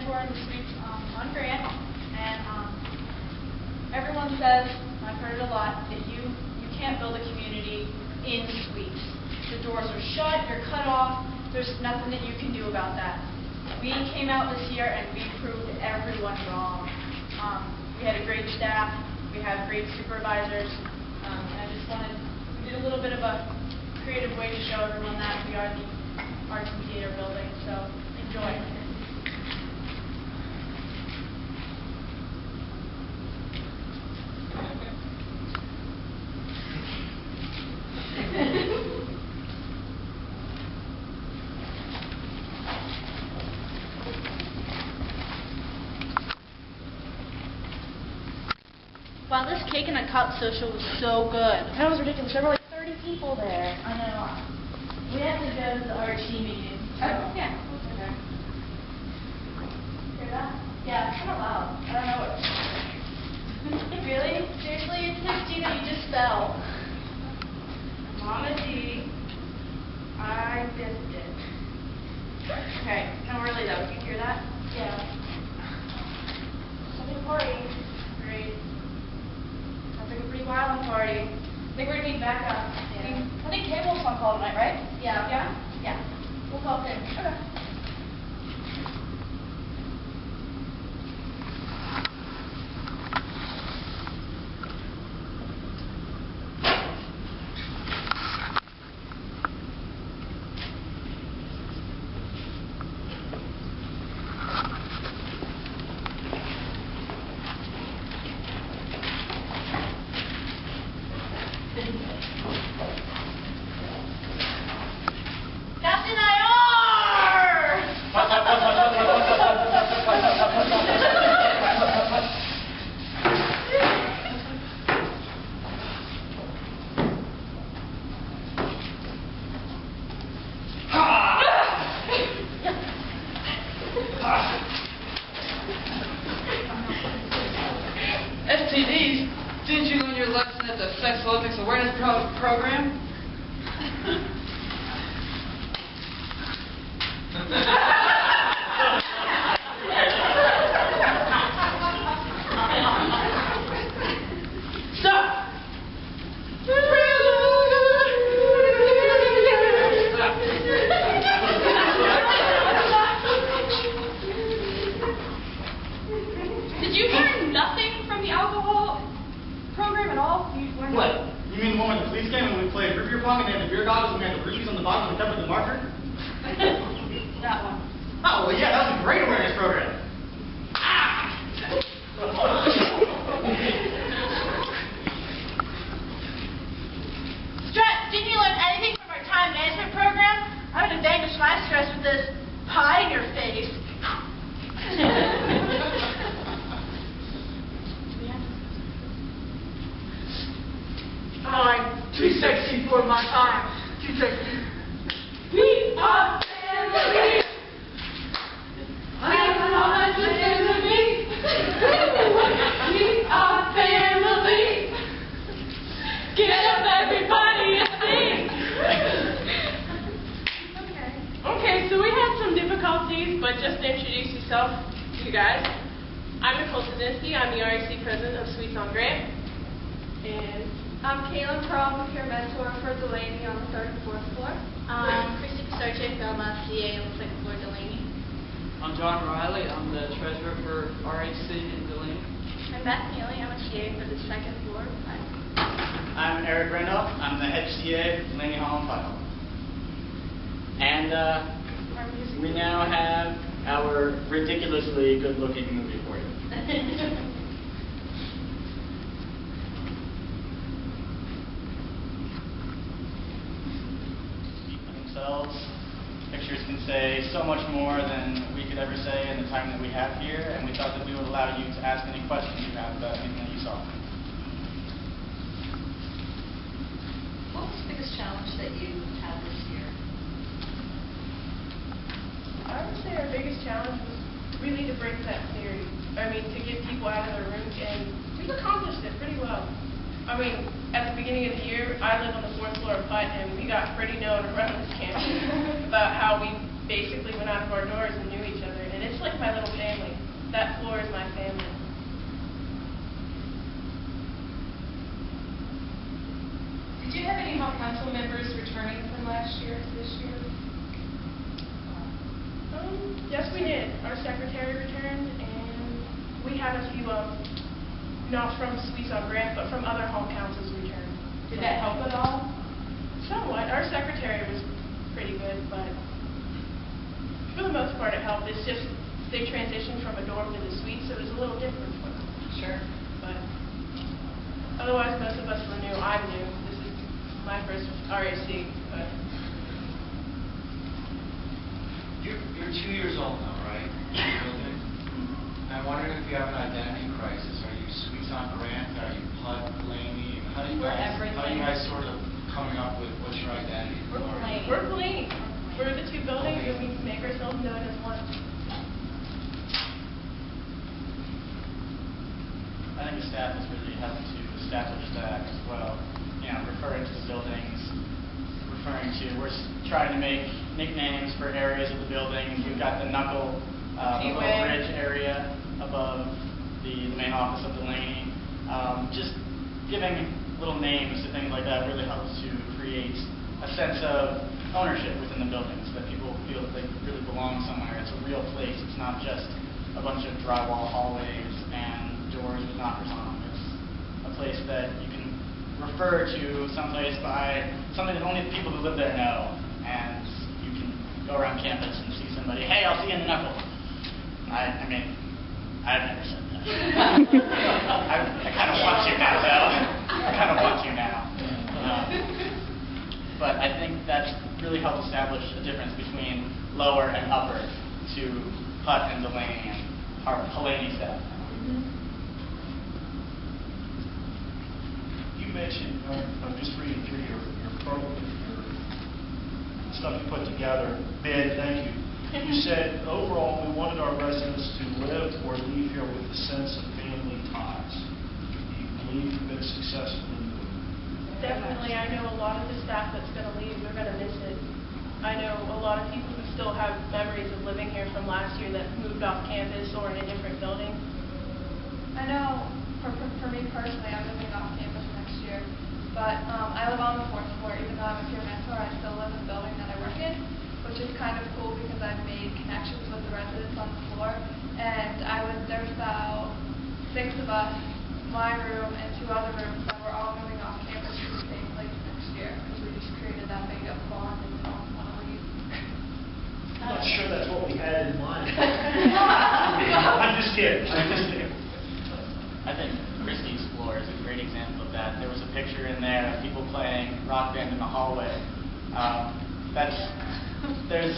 tour in the suites on Grant, and everyone says, and I've heard it a lot, that you can't build a community in suites. The doors are shut, you're cut off, there's nothing that you can do about that. We came out this year and we proved everyone wrong. We had a great staff, we have great supervisors, and I just we did a little bit of a creative way to show everyone that we are the Arts and Theater building, so enjoy. Wow, this cake and a cup social was so good. That was ridiculous. There were like 30 people there. I know. We have to go to the RT meeting. So. Yeah. Okay. Hear that? Yeah, it's kind of loud. I don't know what. Really? Seriously? It's like Gina, you just fell. Mama D, I missed it. Okay, no early though. Can you hear that? Yeah. Something party. Great. Sounds like a pretty violent party. I think we're gonna need backup. Yeah. I think Cable's on call tonight, right? Yeah. Yeah? Yeah. We'll talk then. Okay. Captain IR! STDs? Didn't you learn your lesson at the Sex Olympics Awareness Program? Stop! Did you learn nothing from the alcohol program at all? You learned What? You mean the one where the police came and we played root beer pong and they had the beer goggles and we had the reviews on the bottom of the cup with the marker? that one. Oh, well, yeah, that was a great awareness program. Stress, didn't you learn anything from our time management program? I'm going to vanquish my stress with this pie in your face. I'm too sexy for my time. Too sexy. We are family. I'm not just family. We are family. Get up, everybody, and sing. Okay, so we had some difficulties, but just to introduce yourself to you guys. I'm Nicole Tadinski. I'm the RAC president of Suites on Grant. And I'm Kaylin Pearl, peer mentor for Delaney on the 3rd and 4th floor. Christy Pisarche, Belma, CA on the 2nd floor, Delaney. I'm John Riley. I'm the treasurer for RHC in Delaney. I'm Beth Neely. I'm a CA for the 2nd floor. I'm Eric Randolph. I'm the head CA for Delaney Hall and Final. And we now have our ridiculously good-looking movie for you. Pictures can say so much more than we could ever say in the time that we have here, and we thought that we would allow you to ask any questions you have about anything that you saw. What was the biggest challenge that you had this year? I would say our biggest challenge was really to break that theory. I mean, to get people out of their rooms, and we've accomplished it pretty well. I mean, at the beginning of the year, I live on the 4th floor of Putt, and we got pretty known around this campus about how we basically went out of our doors and knew each other. and it's like my little family. That floor is my family. Did you have any hall council members returning from last year to this year? Yes, we did. Our secretary returned, and we had a few, not from Sweets on Grant, but from other hall councils returned. Did that help at all? Somewhat. Our secretary was pretty good, but for the most part it helped. It's just they transitioned from a dorm to the suite, so it was a little different for them. Sure. But otherwise, most of us were new. I'm new. This is my first RAC, but You're 2 years old now, right? And I'm wondering if you have an identity crisis. Are you Sweets on Grant? Are you PUD, Laney? How do you We're guys everything. sort of coming up with what's your identity? We're Laney. we're Blaney. We're the two buildings, and we make ourselves known as one. I think the staff has really helped to establish that as well. You know, referring to the buildings, we're trying to make nicknames for areas of the building. We've got the knuckle, the little bridge area above the main office of Delaney. Just giving little names to things like that really helps to create a sense of ownership within the building, so that people feel that they really belong somewhere. It's a real place. It's not just a bunch of drywall hallways and doors with knockers on them. It's a place that you can refer to someplace by something that only the people who live there know, and you can go around campus and see somebody, hey, I'll see you in the knuckle. I mean, I've never said that. I kind of want to now, though. I kind of want to now. But I think that's really helped establish a difference between lower and upper to PUD and Delaney and Helene staff. You mentioned, I'm just reading through your program, your stuff you put together. Ben, thank you. You said, overall, we wanted our residents to live or leave here with a sense of family ties. Do you believe you've been successful in doing that? Definitely, I know a lot of the staff that's going to leave, they're going to miss it. I know a lot of people who still have memories of living here from last year that moved off campus or in a different building. I know, for me personally, I'm moving off campus next year, but I live on the 4th floor. Even though I'm a peer mentor, I still live in the building that I work in, which is kind of cool because I've made connections with the residents on the floor. And there was about 6 of us, my room and 2 other rooms, that were all moving off campus to the same place next year because we just created that big up bond and we don't want to leave. I'm not sure that's what we had in mind. I'm just kidding. I think Christie's floor is a great example of that. There was a picture in there of people playing Rock Band in the hallway. There's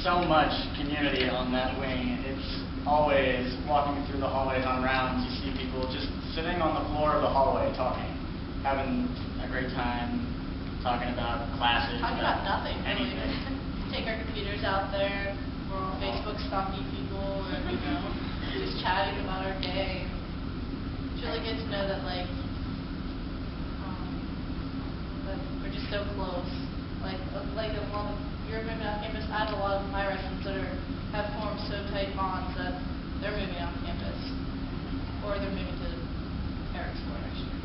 so much community on that wing. It's always walking through the hallways on rounds. You see people just sitting on the floor of the hallway talking, having a great time, talking about classes. Talking about nothing. Anything. Take our computers out there. We're on Facebook stalking people, and just chatting about our day. It's really good to know that that we're just so close. You're moving off campus. I have a lot of my residents that have formed so tight bonds that they're moving off campus, or they're moving to Eric's floor next year.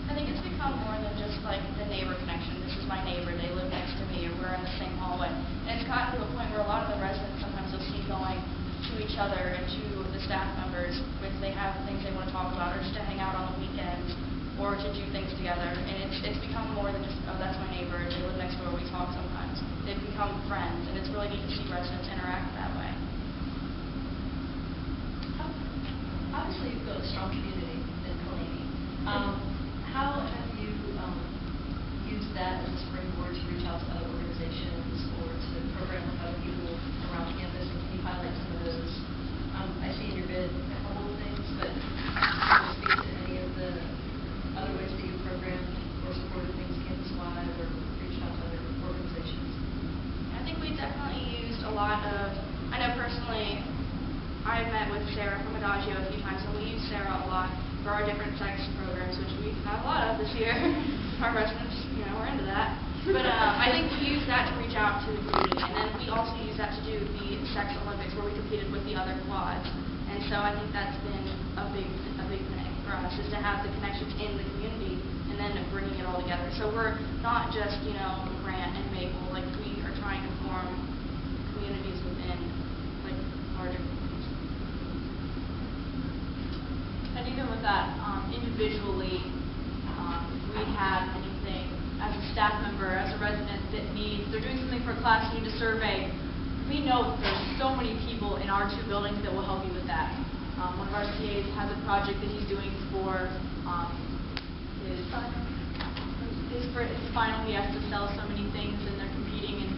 I think it's become more than just like the neighbor connection. This is my neighbor, they live next to me, or we're in the same hallway. And it's gotten to the point where a lot of the residents sometimes will see going to each other and to the staff members if they have things they want to talk about, or just to hang out on the weekends, or to do things together. And it's become more than just, oh, that's my neighbor, they live next door, we talk sometimes. They've become friends, and it's really neat to see residents interact that way. Obviously, you've built a strong community in Delaney. How have you used that as a springboard to reach out to other organizations or to program with other people around campus? And can you highlight some of those? I see in your bid a couple of things, but can you speak to any of the other ways that you program or supported things campus-wide or reached out to other organizations? I think we definitely used a lot of, I know personally, I met with Sarah from Adagio a few times, and we use Sarah a lot for our different sex programs, which we've had a lot of this year. Our residents, we're into that. But I think we use that to reach out to the community, and then we also use that to do the sex Olympics where we competed with the other quads. And so I think that's been a big thing for us, is to have the connections in the community and then bringing it all together. So we're not just, Grant and Maple, like we are trying to form communities within like larger communities. And even with that, individually, if we have anything as a staff member, as a resident that they're doing something for a class, need a survey, we know that there's so many people in our 2 buildings that will help you with that. One of our CAs has a project that he's doing for his final. He has to sell so many things and they're competing, and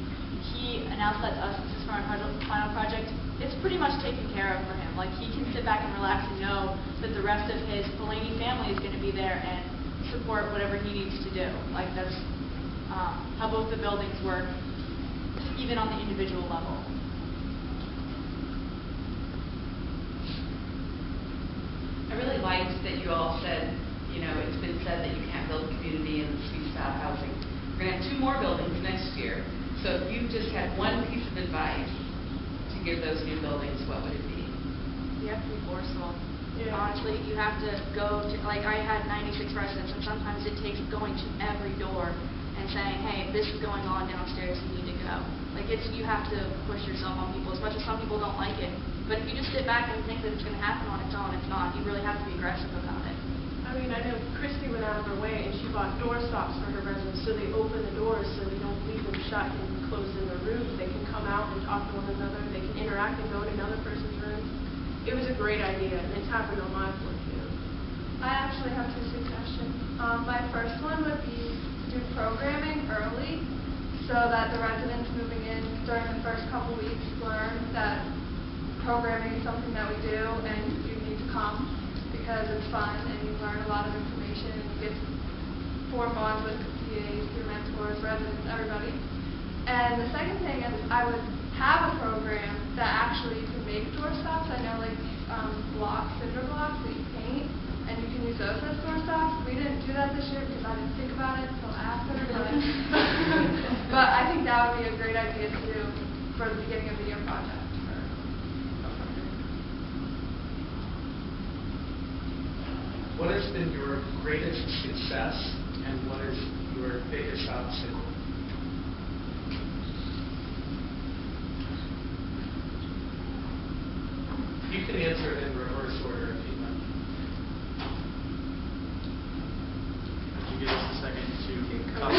he announced that to us. This is for our final project. It's pretty much taken care of for him. Like, he can sit back and relax and know that the rest of his Delaney family is going to be there and support whatever he needs to do. Like, that's how both the buildings work, even on the individual level. I really liked that you all said, it's been said that you can't build a community in the suite style housing. We're going to have 2 more buildings next year. So if you just had one piece of advice to give those new buildings, what would it be? You have to be forceful. Yeah. Honestly, you have to go to, like, I had 96 residents, and sometimes it takes going to every door and saying, hey, this is going on downstairs, you need to go. Like, you have to push yourself on people, as much as some people don't like it. But if you just sit back and think that it's going to happen on its own, it's not. You really have to be aggressive about it. I mean, I know Christy went out of her way and she bought door stops for her residents, so they open the doors so they don't leave them shut and closed in their rooms. They can come out and talk to one another. They can interact and go in another person's room. It was a great idea, and it's happened on my floor too. I actually have 2 suggestions. My first one would be to do programming early so that the residents moving in during the first couple weeks learn that programming is something that we do and you need to come because it's fun and you learn a lot of information and you get to form bonds with CAs, your mentors, residents, everybody. And the second thing is I would have a program that actually you can make door stops. I know like these blocks, cinder blocks that you paint, and you can use those as door stops. We didn't do that this year because I didn't think about it until after, but I think that would be a great idea to do for the beginning of the year project. What has been your greatest success and what is your biggest obstacle? You can answer it in reverse order if you like. Would you give us a second to come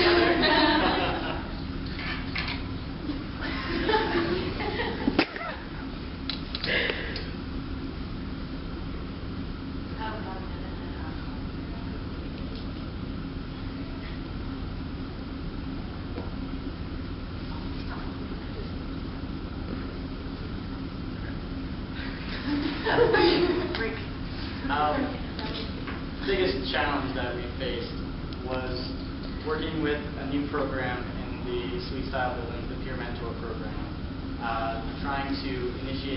biggest challenge that we faced was working with a new program in the Suite Style building, the Peer Mentor program, trying to initiate